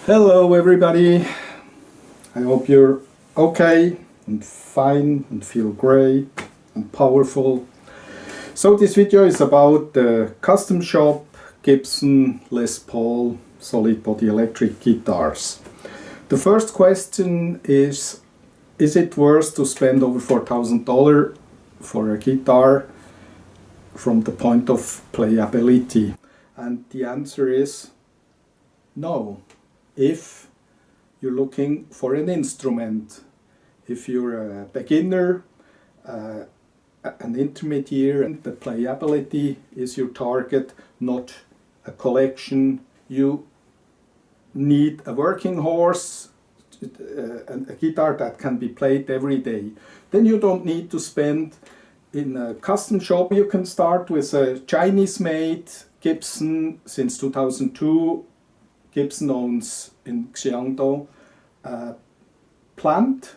Hello everybody, I hope you're okay and fine and feel great and powerful. So this video is about the custom shop Gibson Les Paul solid body electric guitars. The first question is it worth to spend over $4,000 for a guitar from the point of playability? And the answer is no. If you're looking for an instrument, if you're a beginner, an intermediate, the playability is your target, not a collection. You need a working horse, a guitar that can be played every day. Then you don't need to spend in a custom shop. You can start with a Chinese-made Gibson since 2002. Gibson owns in Xiangdou a plant,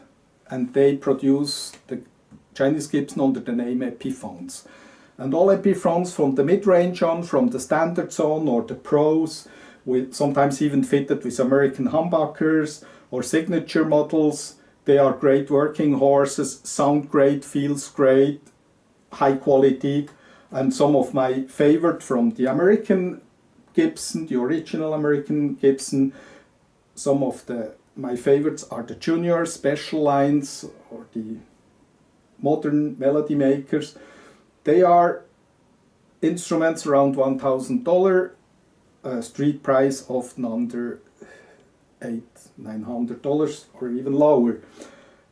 and they produce the Chinese Gibson under the name Epiphones. And all Epiphones from the mid-range on, from the standards on, or the pros, with sometimes even fitted with American humbuckers or signature models. They are great working horses, sound great, feels great, high quality. And some of my favorite from the American Gibson, the original American Gibson, some of my favorites are the Junior Special lines or the modern melody makers. They are instruments around $1,000, street price often under $800–900 or even lower.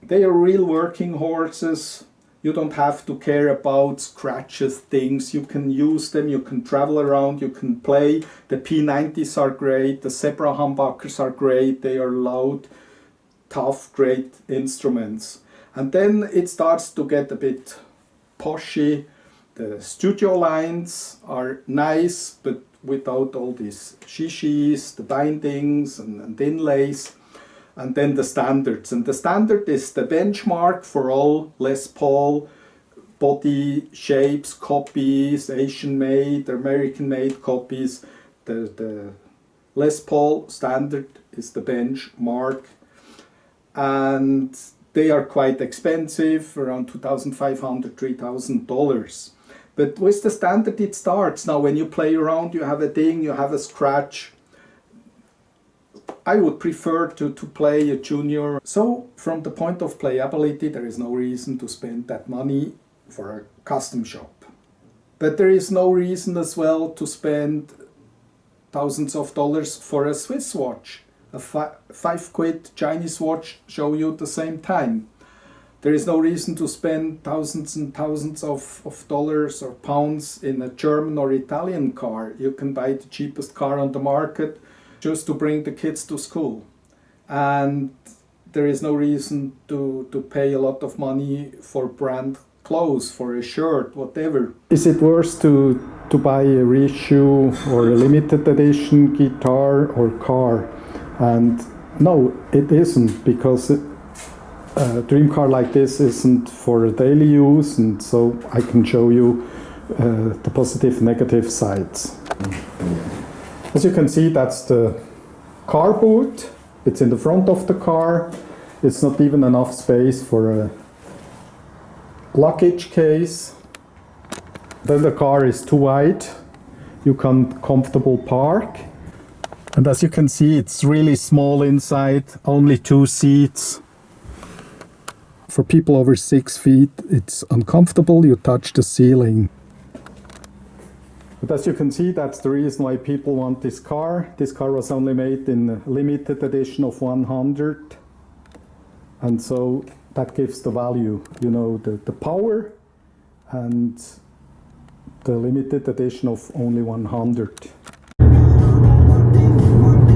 They are real working horses. You don't have to care about scratches, things. You can use them, you can travel around, you can play. The P90s are great, the Zebra humbuckers are great, they are loud, tough, great instruments. And then it starts to get a bit poshy. The studio lines are nice, but without all these shishis, the bindings and inlays. And then the standards. And the standard is the benchmark for all Les Paul body shapes, copies, Asian-made, American-made copies. The Les Paul standard is the benchmark. And they are quite expensive, around $2,500–3,000. But with the standard it starts. Now when you play around, you have a ding, you have a scratch. I would prefer to play a Junior. So from the point of playability, there is no reason to spend that money for a custom shop. But there is no reason as well to spend thousands of dollars for a Swiss watch. A 5 quid Chinese watch show you the same time. There is no reason to spend thousands and thousands of dollars or pounds in a German or Italian car. You can buy the cheapest car on the market just to bring the kids to school. And there is no reason to pay a lot of money for brand clothes, for a shirt, whatever. Is it worth to buy a reissue or a limited edition guitar or car? And no, it isn't, because a dream car like this isn't for daily use, and so I can show you the positive, negative sides. As you can see, that's the car boot. It's in the front of the car. It's not even enough space for a luggage case. Then the car is too wide. You can't comfortable park. And as you can see, it's really small inside, only 2 seats. For people over 6 feet, it's uncomfortable. You touch the ceiling. But as you can see, that's the reason why people want this car. This car was only made in a limited edition of 100. And so that gives the value, you know, the power and the limited edition of only 100.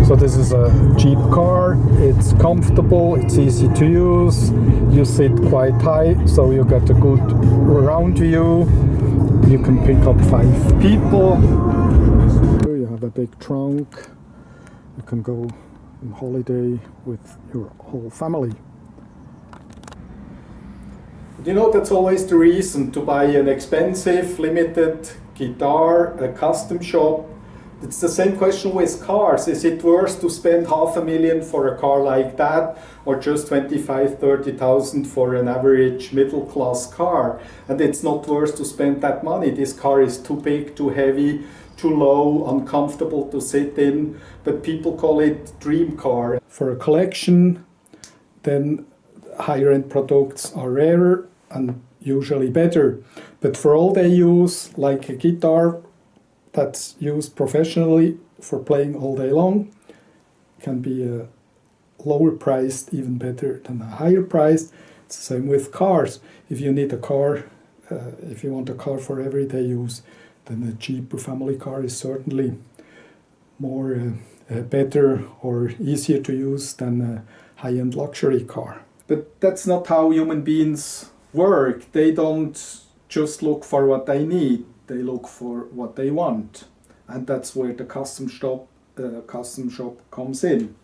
So this is a cheap car. It's comfortable, it's easy to use. You sit quite high, so you get a good round view. You can pick up 5 people. You have a big trunk. You can go on holiday with your whole family. You know, that's always the reason to buy an expensive, limited guitar, a custom shop. It's the same question with cars. Is it worth to spend $500,000 for a car like that, or just 25, 30,000 for an average middle class car? And it's not worth to spend that money. This car is too big, too heavy, too low, uncomfortable to sit in, but people call it dream car. For a collection, then higher end products are rarer and usually better. But for all-day use, like a guitar that's used professionally for playing all day long, can be a lower priced, even better than a higher priced. It's the same with cars. If you need a car, if you want a car for everyday use, then a cheaper family car is certainly more better or easier to use than a high-end luxury car. But that's not how human beings work. They don't just look for what they need. They look for what they want, and that's where the custom shop comes in.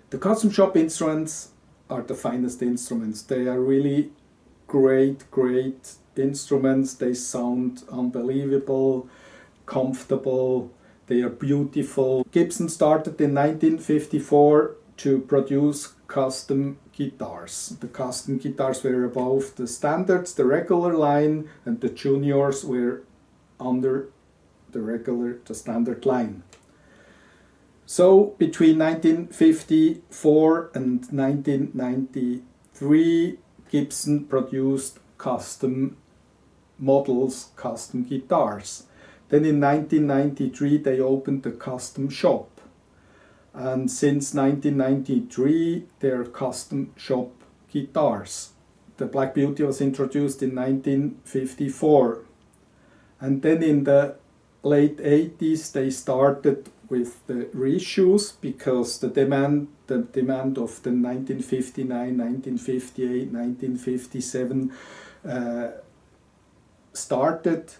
The custom shop instruments are the finest instruments. They are really great instruments. They sound unbelievable, comfortable, they are beautiful. Gibson started in 1954 to produce custom guitars. The custom guitars were above the standards, the regular line, and the juniors were under the standard line. So between 1954 and 1993, Gibson produced custom models, custom guitars. Then in 1993 they opened the custom shop. And since 1993, there are custom shop guitars. The Black Beauty was introduced in 1954. And then in the late 80s, they started with the reissues because the demand of the 1959, 1958, 1957 started.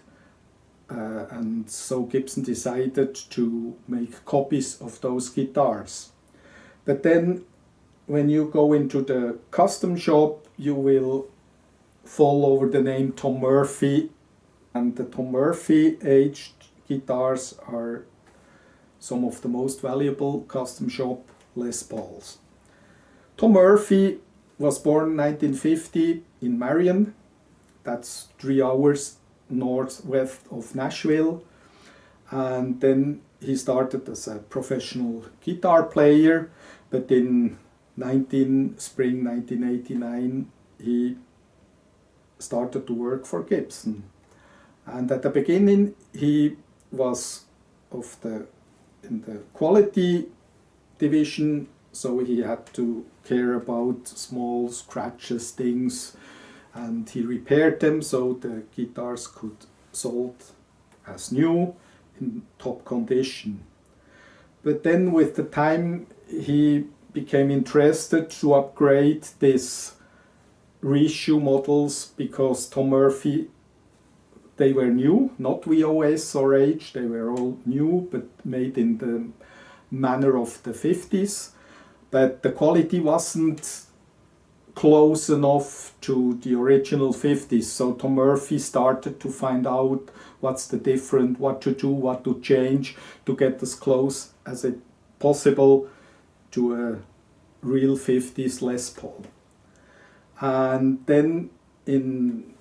And so Gibson decided to make copies of those guitars. But then when you go into the custom shop, you will fall over the name Tom Murphy, and the Tom Murphy aged guitars are some of the most valuable custom shop Les Pauls. Tom Murphy was born in 1950 in Marion. That's 3 hours northwest of Nashville, and then he started as a professional guitar player, but in spring 1989 he started to work for Gibson. And at the beginning he was in the quality division, so he had to care about small scratches, things, and he repaired them so the guitars could sold as new in top condition. But then with the time he became interested to upgrade these reissue models because Tom Murphy, they were new, not VOS or H, they were all new but made in the manner of the 50s. But the quality wasn't close enough to the original 50s, so Tom Murphy started to find out what's the different, what to do, what to change to get as close as it possible to a real 50s Les Paul. And then in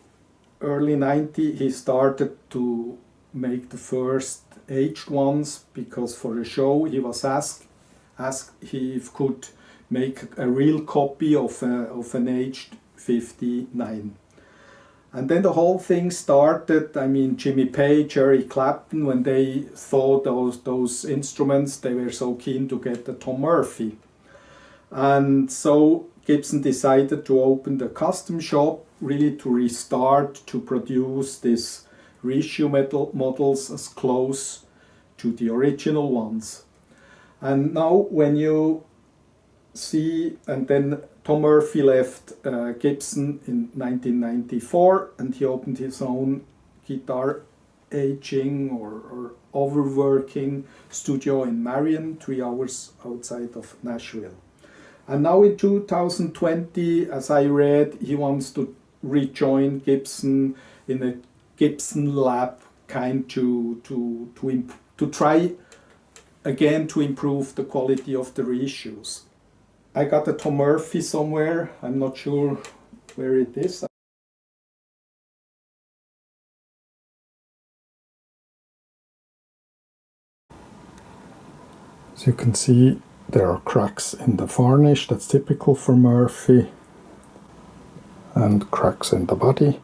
early 90 he started to make the first aged ones because for a show he was asked if he could make a real copy of an aged 59. And then the whole thing started. I mean, Jimmy Page, Eric Clapton, when they saw those instruments, they were so keen to get the Tom Murphy. And so Gibson decided to open the custom shop, really to restart, to produce these reissue models as close to the original ones. And now when you see, and then Tom Murphy left Gibson in 1994 and he opened his own guitar aging or overworking studio in Marion, 3 hours outside of Nashville. And now in 2020, as I read, he wants to rejoin Gibson in a Gibson lab kind to try again to improve the quality of the reissues. I got a Tom Murphy somewhere, I'm not sure where it is. As you can see, there are cracks in the varnish, that's typical for Murphy, and cracks in the body,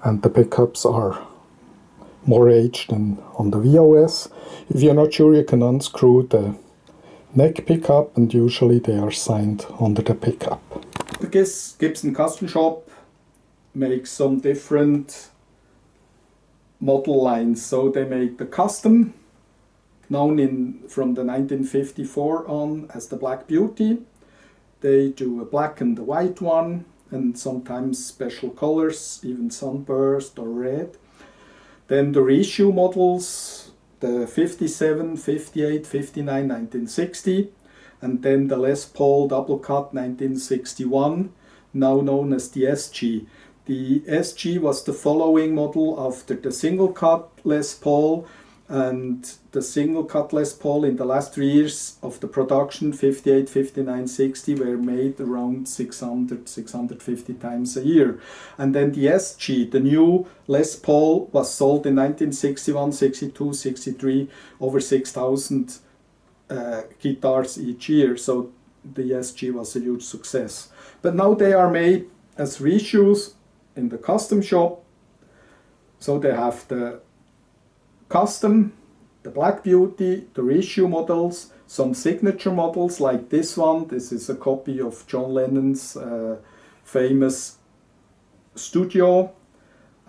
and the pickups are more aged than on the VOS. If you're not sure, you can unscrew the neck pickup, and usually they are signed under the pickup. This Gibson Custom Shop makes some different model lines. So they make the Custom, known from the 1954 on as the Black Beauty. They do a black and a white one, and sometimes special colors, even sunburst or red. Then the reissue models, the 57, 58, 59, 1960, and then the Les Paul double cut 1961, now known as the SG. The SG was the following model after the single cut Les Paul, and the single cut Les Paul in the last 3 years of the production, 58, 59, 60, were made around 600, 650 times a year. And then the SG, the new Les Paul, was sold in 1961, 62, 63, over 6,000 guitars each year. So the SG was a huge success. But now they are made as reissues in the custom shop. So they have the Custom, the Black Beauty, the reissue models, some signature models like this one. This is a copy of John Lennon's famous studio,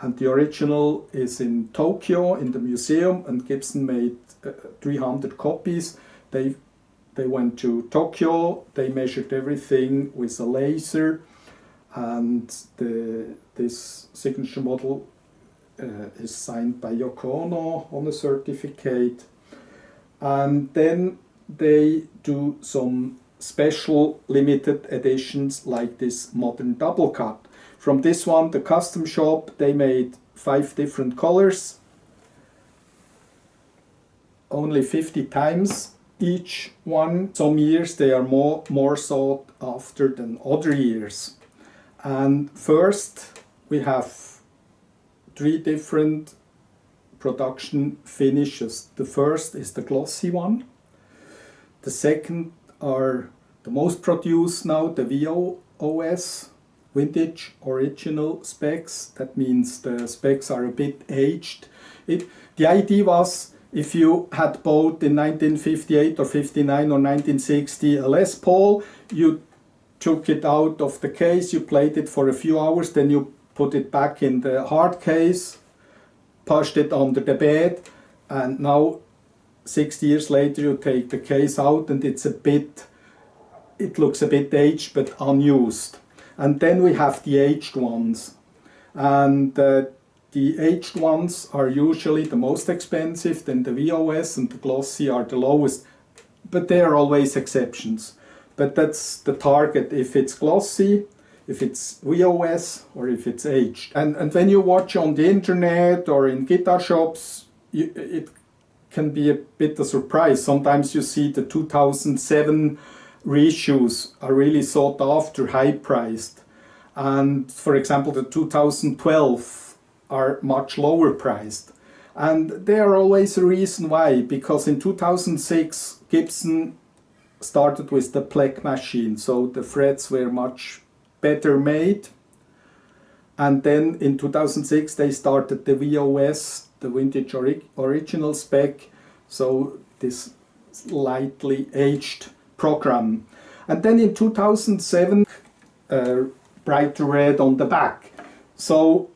and the original is in Tokyo in the museum, and Gibson made 300 copies. They went to Tokyo, they measured everything with a laser, and this signature model is signed by Yoko Ono on a certificate. And then they do some special limited editions like this modern double cut. From this one, the custom shop, they made 5 different colors, only 50 times each one. Some years they are more sought after than other years. And first we have 3 different production finishes. The first is the glossy one. The second are the most produced now, the VOS, vintage original specs. That means the specs are a bit aged. The idea was, if you had bought in 1958 or 59 or 1960 a Les Paul, you took it out of the case, you played it for a few hours, then you put it back in the hard case, pushed it under the bed, and now 6 years later you take the case out and it looks a bit aged but unused. And then we have the aged ones, and the aged ones are usually the most expensive, then the VOS and the glossy are the lowest, but there are always exceptions. But that's the target, if it's glossy, if it's VOS, or if it's aged. And when you watch on the internet or in guitar shops, it can be a bit of a surprise. Sometimes you see the 2007 reissues are really sought after, high priced. And for example, the 2012 are much lower priced. And there are always a reason why, because in 2006 Gibson started with the PLEK machine, so the frets were much better made, and then in 2006 they started the VOS, the vintage original spec, so this slightly aged program. And then in 2007 brighter red on the back. So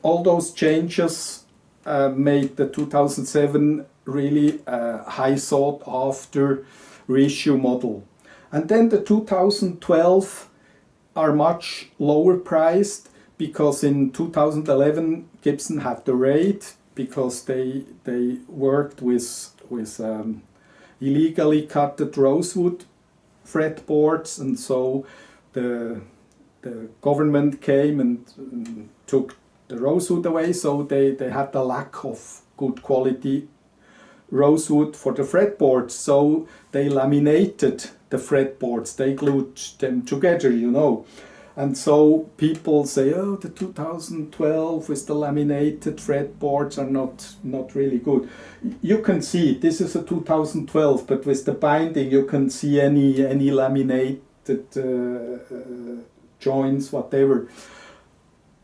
all those changes made the 2007 really high sought after reissue model. And then the 2012 are much lower priced, because in 2011 Gibson had the raid, because they worked with illegally cutted rosewood fretboards, and so the government came and took the rosewood away, so they had the lack of good quality rosewood for the fretboards, so they laminated the fretboards, they glued them together, you know. And so people say, oh, the 2012 with the laminated fretboards are not really good. You can see, this is a 2012, but with the binding you can see any laminated joints, whatever.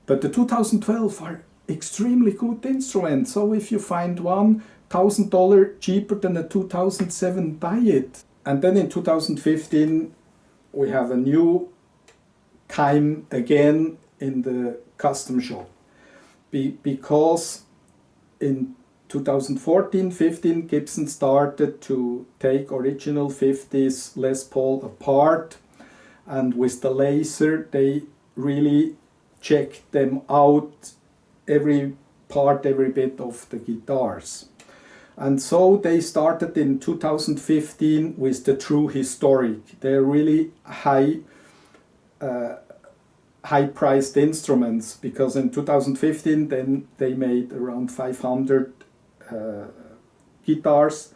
But the 2012 are extremely good instruments, so if you find one $1,000 cheaper than a 2007, buy it. And then in 2015 we have a new time again in the custom shop, because in 2014-15 Gibson started to take original 50s Les Paul apart, and with the laser they really checked them out, every part, every bit of the guitars. And so they started in 2015 with the true historic. They're really high-priced instruments, because in 2015 then they made around 500 guitars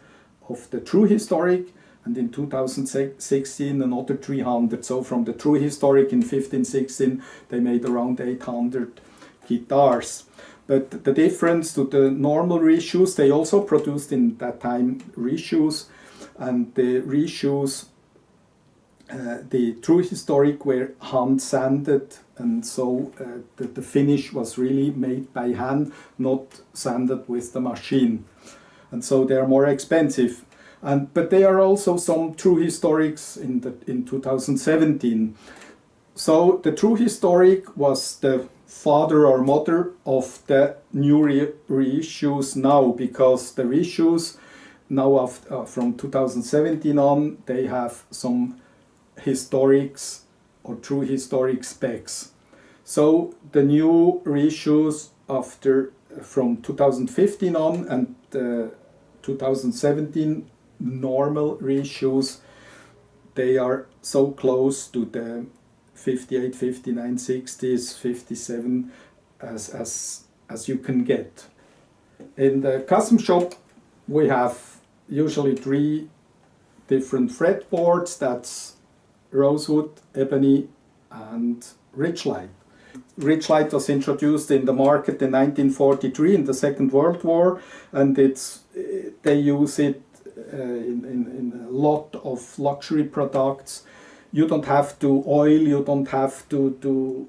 of the true historic, and in 2016 another 300. So from the true historic in 15-16 they made around 800 guitars. But the difference to the normal reissues, they also produced in that time reissues, and the reissues, the true historic were hand sanded, and so the finish was really made by hand, not sanded with the machine, and so they are more expensive. But there are also some true historics in 2017. So the true historic was the father or mother of the new reissues now, because the reissues now from 2017 on, they have some historics or true historic specs. So the new reissues from 2015 on and 2017 normal reissues, they are so close to the 58, 59, 60s, 57 as you can get. In the custom shop we have usually 3 different fretboards, that's Rosewood, Ebony and Richlite. Richlite was introduced in the market in 1943 in the Second World War, and they use it in a lot of luxury products. You don't have to oil, you don't have to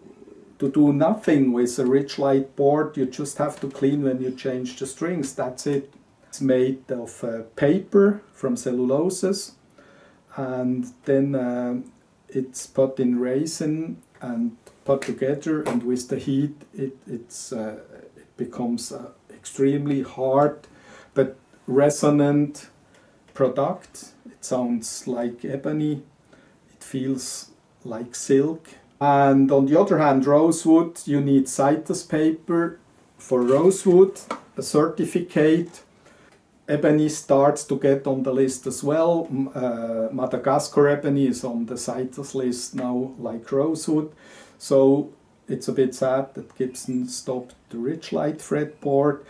do nothing with a Richlite board, you just have to clean when you change the strings, that's it. It's made of paper from celluloses, and then it's put in resin and put together, and with the heat it becomes extremely hard but resonant product. It sounds like ebony, it feels like silk. And on the other hand, rosewood, you need CITES paper for rosewood, a certificate. Ebony starts to get on the list as well. Madagascar ebony is on the CITES list now, like rosewood. So it's a bit sad that Gibson stopped the Richlite fretboard.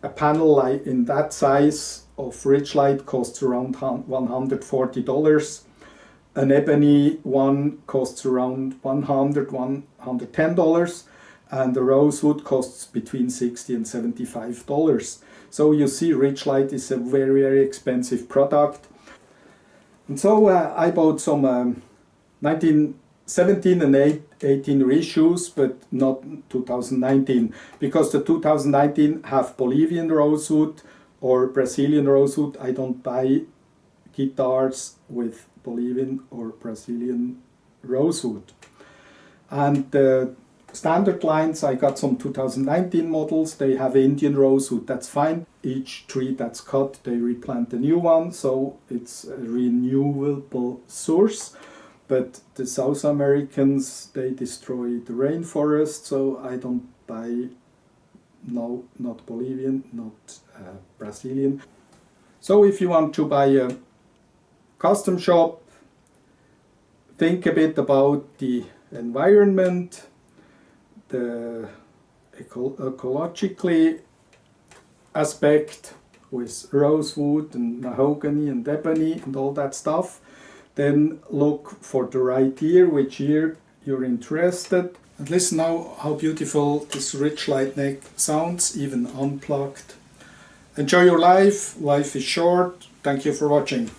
A panel like in that size of Richlite costs around $140. An ebony one costs around $110, and the rosewood costs between $60 and $75. So you see, Richlite is a very, very expensive product. And so I bought some 1917 and 18 reissues, but not 2019, because the 2019 have Bolivian rosewood or Brazilian rosewood. I don't buy guitars with Bolivian or Brazilian rosewood. And the standard lines, I got some 2019 models, they have Indian rosewood, that's fine. Each tree that's cut, they replant a new one, so it's a renewable source. But the South Americans, they destroy the rainforest, so I don't buy, no, not Bolivian, not Brazilian. So if you want to buy a custom shop, think a bit about the environment, the ecologically aspect with rosewood and mahogany and ebony and all that stuff, then look for the right ear, which ear you're interested. And listen now how beautiful this Richlite neck sounds, even unplugged. Enjoy your life. Life is short. Thank you for watching.